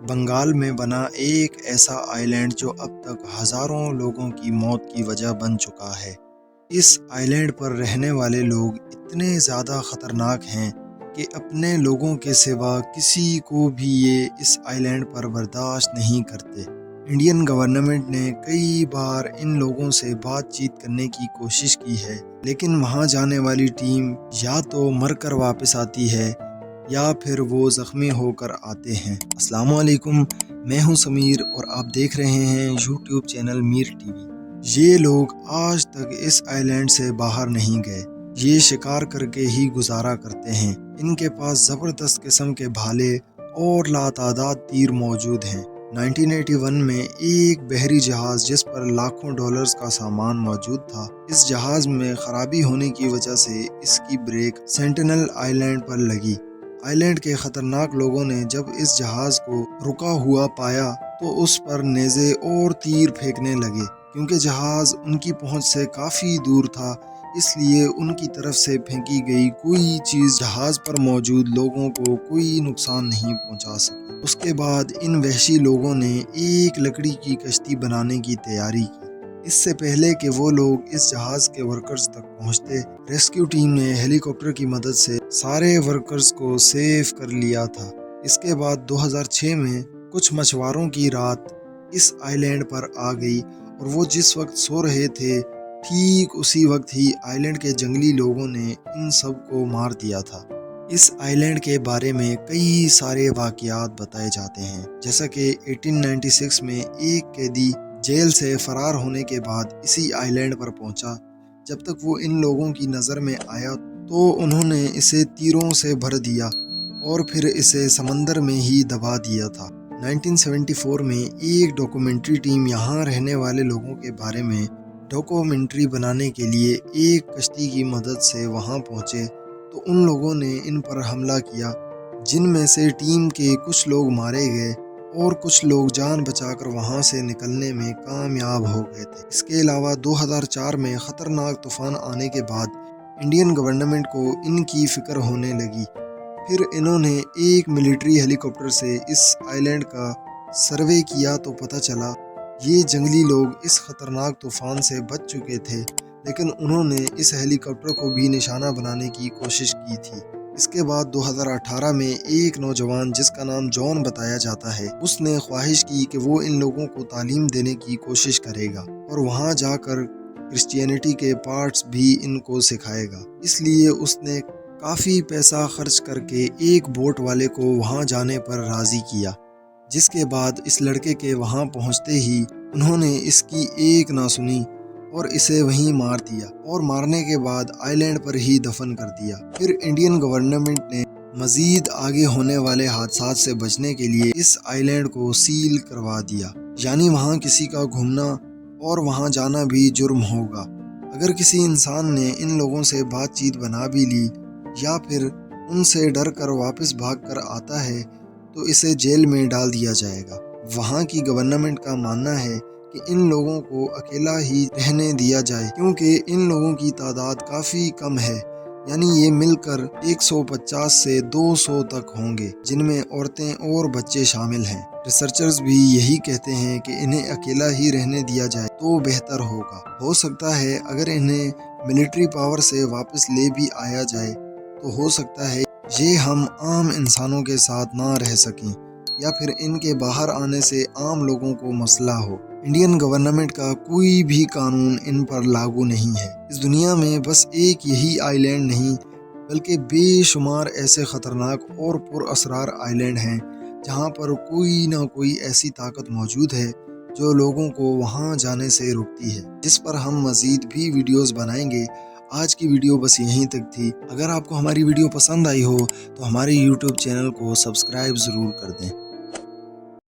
بنگال میں بنا ایک ایسا آئی لینڈ جو اب تک ہزاروں لوگوں کی موت کی وجہ بن چکا ہے۔ اس آئی لینڈ پر رہنے والے لوگ اتنے زیادہ خطرناک ہیں کہ اپنے لوگوں کے سوا کسی کو بھی یہ اس آئی لینڈ پر برداشت نہیں کرتے۔ انڈین گورنمنٹ نے کئی بار ان لوگوں سے بات چیت کرنے کی کوشش کی ہے، لیکن وہاں جانے والی ٹیم یا تو مر کر واپس آتی ہے یا پھر وہ زخمی ہو کر آتے ہیں۔ السلام علیکم، میں ہوں سمیر اور آپ دیکھ رہے ہیں یوٹیوب چینل میر ٹی وی۔ یہ لوگ آج تک اس آئی لینڈ سے باہر نہیں گئے، یہ شکار کر کے ہی گزارا کرتے ہیں۔ ان کے پاس زبردست قسم کے بھالے اور لاتعداد تیر موجود ہیں۔ 1981 میں ایک بحری جہاز جس پر لاکھوں ڈالرز کا سامان موجود تھا، اس جہاز میں خرابی ہونے کی وجہ سے اس کی بریک سینٹینل آئی لینڈ پر لگی۔ آئی لینڈ کے خطرناک لوگوں نے جب اس جہاز کو رکا ہوا پایا تو اس پر نیزے اور تیر پھینکنے لگے۔ کیونکہ جہاز ان کی پہنچ سے کافی دور تھا، اس لیے ان کی طرف سے پھینکی گئی کوئی چیز جہاز پر موجود لوگوں کو کوئی نقصان نہیں پہنچا سکی۔ اس کے بعد ان وحشی لوگوں نے ایک لکڑی کی کشتی بنانے کی تیاری کی۔ اس سے پہلے کہ وہ لوگ اس جہاز کے ورکرز تک پہنچتے، ریسکیو ٹیم نے ہیلی کاپٹر کی مدد سے سارے ورکرز کو سیو کر لیا تھا۔ اس کے بعد 2006 میں کچھ مچھواروں کی رات اس آئی لینڈ پر آ گئی اور وہ جس وقت سو رہے تھے ٹھیک اسی وقت ہی آئی لینڈ کے جنگلی لوگوں نے ان سب کو مار دیا تھا۔ اس آئی لینڈ کے بارے میں کئی سارے واقعات بتائے جاتے ہیں، جیسا کہ 1896 میں ایک قیدی جیل سے فرار ہونے کے بعد اسی آئی لینڈ پر پہنچا۔ جب تک وہ ان لوگوں کی نظر میں آیا تو انہوں نے اسے تیروں سے بھر دیا اور پھر اسے سمندر میں ہی دبا دیا تھا۔ 1974 میں ایک ڈاکومنٹری ٹیم یہاں رہنے والے لوگوں کے بارے میں ڈاکومنٹری بنانے کے لیے ایک کشتی کی مدد سے وہاں پہنچے تو ان لوگوں نے ان پر حملہ کیا، جن میں سے ٹیم کے کچھ لوگ مارے گئے اور کچھ لوگ جان بچا کر وہاں سے نکلنے میں کامیاب ہو گئے تھے۔ اس کے علاوہ 2004 میں خطرناک طوفان آنے کے بعد انڈین گورنمنٹ کو ان کی فکر ہونے لگی۔ پھر انہوں نے ایک ملٹری ہیلی کاپٹر سے اس آئی لینڈ کا سروے کیا تو پتہ چلا یہ جنگلی لوگ اس خطرناک طوفان سے بچ چکے تھے، لیکن انہوں نے اس ہیلی کاپٹر کو بھی نشانہ بنانے کی کوشش کی تھی۔ اس کے بعد 2018 میں ایک نوجوان جس کا نام جان بتایا جاتا ہے، اس نے خواہش کی کہ وہ ان لوگوں کو تعلیم دینے کی کوشش کرے گا اور وہاں جا کر کرسچینٹی کے پارٹس بھی ان کو سکھائے گا۔ اس لیے اس نے کافی پیسہ خرچ کر کے ایک بوٹ والے کو وہاں جانے پر راضی کیا، جس کے بعد اس لڑکے کے وہاں پہنچتے ہی انہوں نے اس کی ایک نہ سنی اور اسے وہیں مار دیا اور مارنے کے بعد آئی لینڈ پر ہی دفن کر دیا۔ پھر انڈین گورنمنٹ نے مزید آگے ہونے والے حادثات سے بچنے کے لیے اس آئی لینڈ کو سیل کروا دیا، یعنی وہاں کسی کا گھومنا اور وہاں جانا بھی جرم ہوگا۔ اگر کسی انسان نے ان لوگوں سے بات چیت بنا بھی لی یا پھر ان سے ڈر کر واپس بھاگ کر آتا ہے تو اسے جیل میں ڈال دیا جائے گا۔ وہاں کی گورنمنٹ کا ماننا ہے کہ ان لوگوں کو اکیلا ہی رہنے دیا جائے، کیونکہ ان لوگوں کی تعداد کافی کم ہے، یعنی یہ مل کر 150 سے 200 تک ہوں گے، جن میں عورتیں اور بچے شامل ہیں۔ ریسرچرز بھی یہی کہتے ہیں کہ انہیں اکیلا ہی رہنے دیا جائے تو بہتر ہوگا۔ ہو سکتا ہے اگر انہیں ملٹری پاور سے واپس لے بھی آیا جائے تو ہو سکتا ہے یہ ہم عام انسانوں کے ساتھ نہ رہ سکیں یا پھر ان کے باہر آنے سے عام لوگوں کو مسئلہ ہو۔ انڈین گورنمنٹ کا کوئی بھی قانون ان پر لاگو نہیں ہے۔ اس دنیا میں بس ایک یہی آئی لینڈ نہیں بلکہ بے شمار ایسے خطرناک اور پر اسرار آئی لینڈ ہیں جہاں پر کوئی نہ کوئی ایسی طاقت موجود ہے جو لوگوں کو وہاں جانے سے روکتی ہے، جس پر ہم مزید بھی ویڈیوز بنائیں گے۔ آج کی ویڈیو بس یہیں تک تھی۔ اگر آپ کو ہماری ویڈیو پسند آئی ہو تو ہمارے یوٹیوب چینل کو سبسکرائب ضرور کر دیں۔